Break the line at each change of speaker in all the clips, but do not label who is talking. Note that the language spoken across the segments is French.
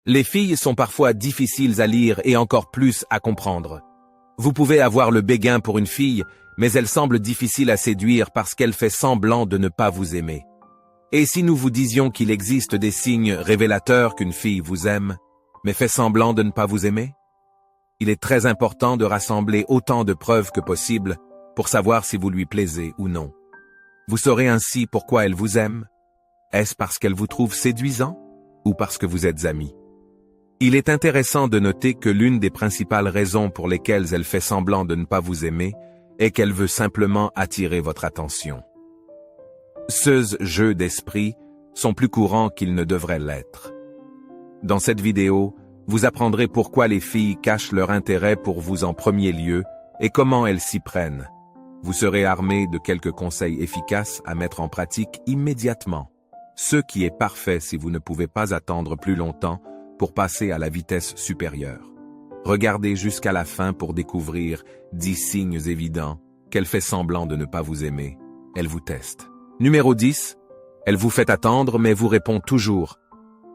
Les filles sont parfois difficiles à lire et encore plus à comprendre. Vous pouvez avoir le béguin pour une fille, mais elle semble difficile à séduire parce qu'elle fait semblant de ne pas vous aimer. Et si nous vous disions qu'il existe des signes révélateurs qu'une fille vous aime, mais fait semblant de ne pas vous aimer? Il est très important de rassembler autant de preuves que possible pour savoir si vous lui plaisez ou non. Vous saurez ainsi pourquoi elle vous aime. Est-ce parce qu'elle vous trouve séduisant ou parce que vous êtes amis? Il est intéressant de noter que l'une des principales raisons pour lesquelles elle fait semblant de ne pas vous aimer est qu'elle veut simplement attirer votre attention. Ces jeux d'esprit sont plus courants qu'ils ne devraient l'être. Dans cette vidéo, vous apprendrez pourquoi les filles cachent leur intérêt pour vous en premier lieu et comment elles s'y prennent. Vous serez armé de quelques conseils efficaces à mettre en pratique immédiatement, ce qui est parfait si vous ne pouvez pas attendre plus longtemps pour passer à la vitesse supérieure. Regardez jusqu'à la fin pour découvrir 10 signes évidents qu'elle fait semblant de ne pas vous aimer. Elle vous teste. Numéro 10. Elle vous fait attendre mais vous répond toujours.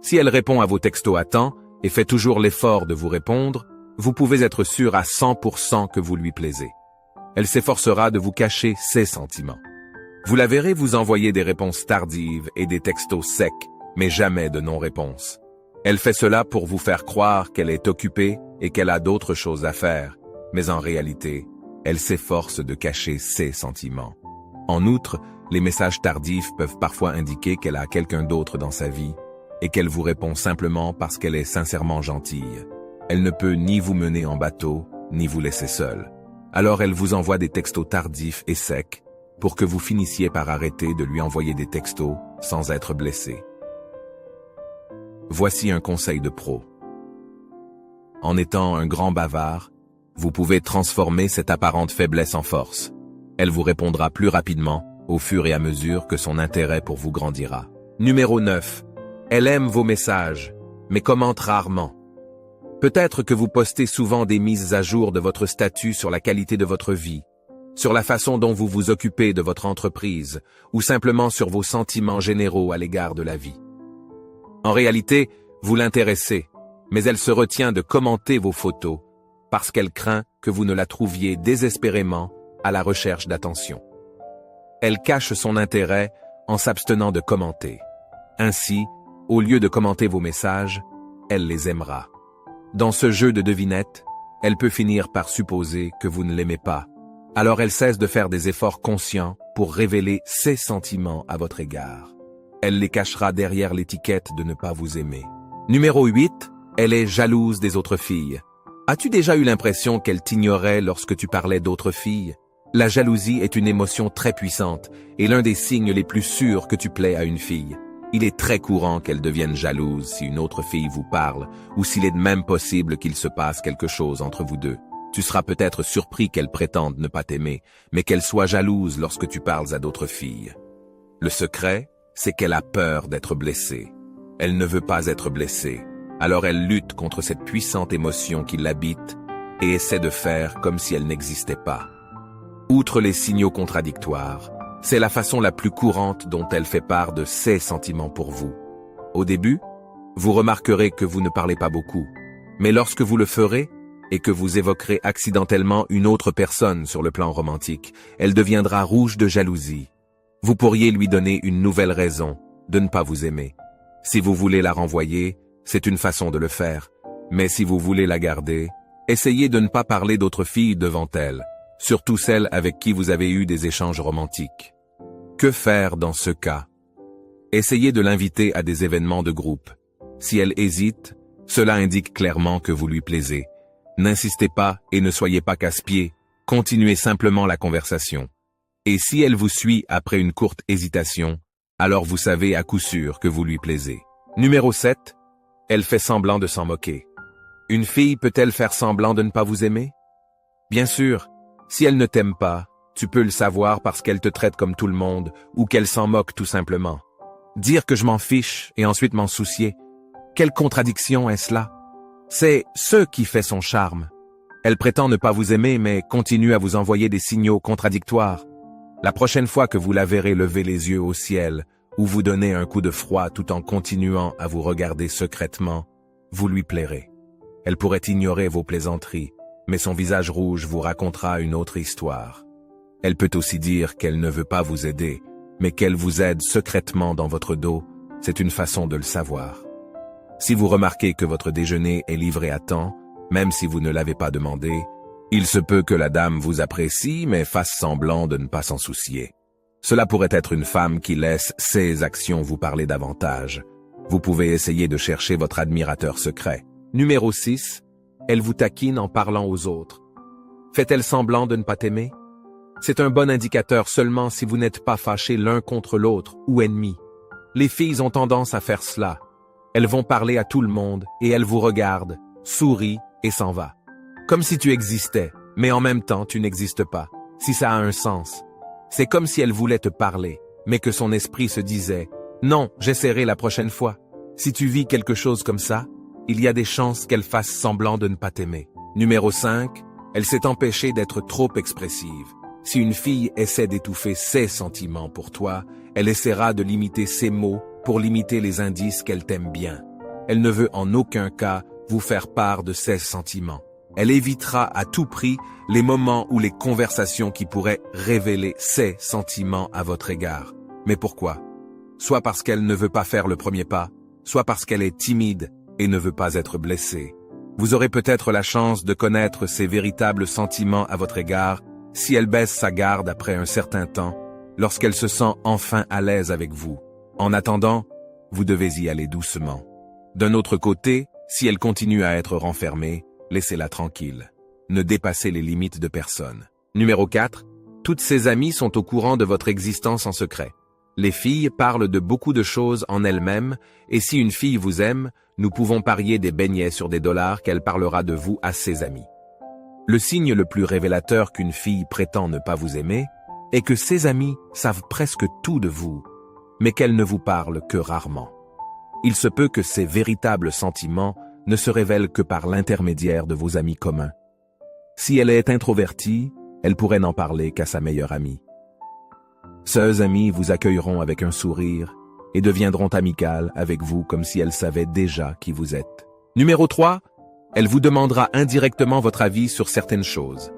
Si elle répond à vos textos à temps et fait toujours l'effort de vous répondre, vous pouvez être sûr à 100% que vous lui plaisez. Elle s'efforcera de vous cacher ses sentiments. Vous la verrez vous envoyer des réponses tardives et des textos secs, mais jamais de non-réponse. Elle fait cela pour vous faire croire qu'elle est occupée et qu'elle a d'autres choses à faire, mais en réalité, elle s'efforce de cacher ses sentiments. En outre, les messages tardifs peuvent parfois indiquer qu'elle a quelqu'un d'autre dans sa vie et qu'elle vous répond simplement parce qu'elle est sincèrement gentille. Elle ne peut ni vous mener en bateau, ni vous laisser seul. Alors elle vous envoie des textos tardifs et secs pour que vous finissiez par arrêter de lui envoyer des textos sans être blessé. Voici un conseil de pro. En étant un grand bavard, vous pouvez transformer cette apparente faiblesse en force. Elle vous répondra plus rapidement au fur et à mesure que son intérêt pour vous grandira. Numéro 9. Elle aime vos messages, mais commente rarement. Peut-être que vous postez souvent des mises à jour de votre statut sur la qualité de votre vie, sur la façon dont vous vous occupez de votre entreprise, ou simplement sur vos sentiments généraux à l'égard de la vie. En réalité, vous l'intéressez, mais elle se retient de commenter vos photos parce qu'elle craint que vous ne la trouviez désespérément à la recherche d'attention. Elle cache son intérêt en s'abstenant de commenter. Ainsi, au lieu de commenter vos messages, elle les aimera. Dans ce jeu de devinette, elle peut finir par supposer que vous ne l'aimez pas. Alors elle cesse de faire des efforts conscients pour révéler ses sentiments à votre égard. Elle les cachera derrière l'étiquette de ne pas vous aimer. Numéro 8. Elle est jalouse des autres filles. As-tu déjà eu l'impression qu'elle t'ignorait lorsque tu parlais d'autres filles? La jalousie est une émotion très puissante et l'un des signes les plus sûrs que tu plais à une fille. Il est très courant qu'elle devienne jalouse si une autre fille vous parle ou s'il est même possible qu'il se passe quelque chose entre vous deux. Tu seras peut-être surpris qu'elle prétende ne pas t'aimer, mais qu'elle soit jalouse lorsque tu parles à d'autres filles. Le secret, c'est qu'elle a peur d'être blessée. Elle ne veut pas être blessée, alors elle lutte contre cette puissante émotion qui l'habite et essaie de faire comme si elle n'existait pas. Outre les signaux contradictoires, c'est la façon la plus courante dont elle fait part de ses sentiments pour vous. Au début, vous remarquerez que vous ne parlez pas beaucoup, mais lorsque vous le ferez et que vous évoquerez accidentellement une autre personne sur le plan romantique, elle deviendra rouge de jalousie. Vous pourriez lui donner une nouvelle raison de ne pas vous aimer. Si vous voulez la renvoyer, c'est une façon de le faire, mais si vous voulez la garder, essayez de ne pas parler d'autres filles devant elle, surtout celles avec qui vous avez eu des échanges romantiques. Que faire dans ce cas? Essayez de l'inviter à des événements de groupe. Si elle hésite, cela indique clairement que vous lui plaisez. N'insistez pas et ne soyez pas casse-pied, continuez simplement la conversation. Et si elle vous suit après une courte hésitation, alors vous savez à coup sûr que vous lui plaisez. Numéro 7. Elle fait semblant de s'en moquer. Une fille peut-elle faire semblant de ne pas vous aimer? Bien sûr, si elle ne t'aime pas, tu peux le savoir parce qu'elle te traite comme tout le monde ou qu'elle s'en moque tout simplement. Dire que je m'en fiche et ensuite m'en soucier, quelle contradiction est-ce là? C'est ce qui fait son charme. Elle prétend ne pas vous aimer mais continue à vous envoyer des signaux contradictoires. La prochaine fois que vous la verrez lever les yeux au ciel ou vous donner un coup de froid tout en continuant à vous regarder secrètement, vous lui plairez. Elle pourrait ignorer vos plaisanteries, mais son visage rouge vous racontera une autre histoire. Elle peut aussi dire qu'elle ne veut pas vous aider, mais qu'elle vous aide secrètement dans votre dos, c'est une façon de le savoir. Si vous remarquez que votre déjeuner est livré à temps, même si vous ne l'avez pas demandé, il se peut que la dame vous apprécie mais fasse semblant de ne pas s'en soucier. Cela pourrait être une femme qui laisse ses actions vous parler davantage. Vous pouvez essayer de chercher votre admirateur secret. Numéro 6. Elle vous taquine en parlant aux autres. Fait-elle semblant de ne pas t'aimer? C'est un bon indicateur seulement si vous n'êtes pas fâchés l'un contre l'autre ou ennemis. Les filles ont tendance à faire cela. Elles vont parler à tout le monde et elles vous regardent, sourient et s'en va. Comme si tu existais, mais en même temps tu n'existes pas, si ça a un sens. C'est comme si elle voulait te parler, mais que son esprit se disait « Non, j'essaierai la prochaine fois ». Si tu vis quelque chose comme ça, il y a des chances qu'elle fasse semblant de ne pas t'aimer. Numéro 5. Elle s'est empêchée d'être trop expressive. Si une fille essaie d'étouffer ses sentiments pour toi, elle essaiera de limiter ses mots pour limiter les indices qu'elle t'aime bien. Elle ne veut en aucun cas vous faire part de ses sentiments. Elle évitera à tout prix les moments ou les conversations qui pourraient révéler ses sentiments à votre égard. Mais pourquoi? Soit parce qu'elle ne veut pas faire le premier pas, soit parce qu'elle est timide et ne veut pas être blessée. Vous aurez peut-être la chance de connaître ses véritables sentiments à votre égard si elle baisse sa garde après un certain temps, lorsqu'elle se sent enfin à l'aise avec vous. En attendant, vous devez y aller doucement. D'un autre côté, si elle continue à être renfermée, laissez-la tranquille. Ne dépassez les limites de personne. Numéro 4. Toutes ses amies sont au courant de votre existence en secret. Les filles parlent de beaucoup de choses en elles-mêmes, et si une fille vous aime, nous pouvons parier des beignets sur des dollars qu'elle parlera de vous à ses amis. Le signe le plus révélateur qu'une fille prétend ne pas vous aimer est que ses amis savent presque tout de vous, mais qu'elle ne vous parle que rarement. Il se peut que ses véritables sentiments ne se révèlent que par l'intermédiaire de vos amis communs. Si elle est introvertie, elle pourrait n'en parler qu'à sa meilleure amie. Ces amis vous accueilleront avec un sourire et deviendront amicales avec vous comme si elles savaient déjà qui vous êtes. Numéro 3. Elle vous demandera indirectement votre avis sur certaines choses.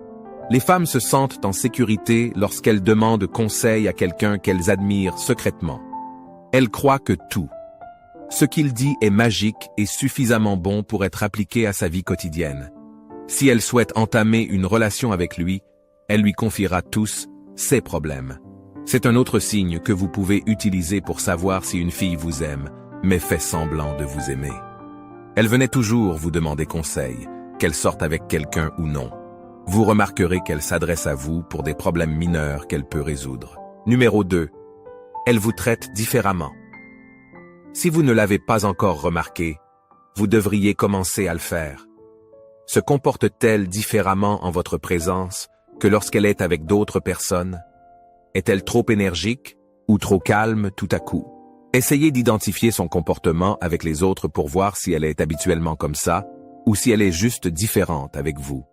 Les femmes se sentent en sécurité lorsqu'elles demandent conseil à quelqu'un qu'elles admirent secrètement. Elles croient que tout ce qu'il dit est magique et suffisamment bon pour être appliqué à sa vie quotidienne. Si elle souhaite entamer une relation avec lui, elle lui confiera tous ses problèmes. C'est un autre signe que vous pouvez utiliser pour savoir si une fille vous aime, mais fait semblant de vous aimer. Elle venait toujours vous demander conseil, qu'elle sorte avec quelqu'un ou non. Vous remarquerez qu'elle s'adresse à vous pour des problèmes mineurs qu'elle peut résoudre. Numéro 2. Elle vous traite différemment. Si vous ne l'avez pas encore remarqué, vous devriez commencer à le faire. Se comporte-t-elle différemment en votre présence que lorsqu'elle est avec d'autres personnes? Est-elle trop énergique ou trop calme tout à coup? Essayez d'identifier son comportement avec les autres pour voir si elle est habituellement comme ça ou si elle est juste différente avec vous.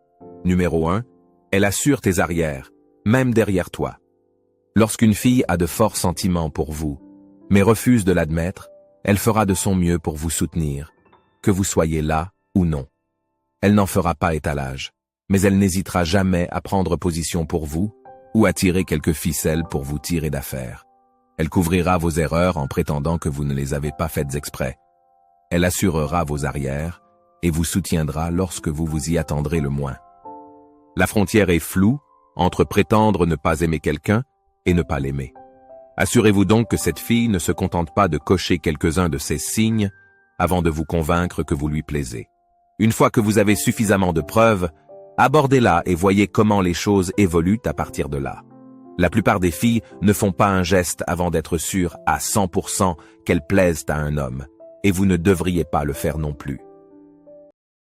Numéro 1. Elle assure tes arrières, même derrière toi. Lorsqu'une fille a de forts sentiments pour vous, mais refuse de l'admettre, elle fera de son mieux pour vous soutenir, que vous soyez là ou non. Elle n'en fera pas étalage, mais elle n'hésitera jamais à prendre position pour vous ou à tirer quelques ficelles pour vous tirer d'affaire. Elle couvrira vos erreurs en prétendant que vous ne les avez pas faites exprès. Elle assurera vos arrières et vous soutiendra lorsque vous vous y attendrez le moins. La frontière est floue entre prétendre ne pas aimer quelqu'un et ne pas l'aimer. Assurez-vous donc que cette fille ne se contente pas de cocher quelques-uns de ces signes avant de vous convaincre que vous lui plaisez. Une fois que vous avez suffisamment de preuves, abordez-la et voyez comment les choses évoluent à partir de là. La plupart des filles ne font pas un geste avant d'être sûres à 100% qu'elles plaisent à un homme, et vous ne devriez pas le faire non plus.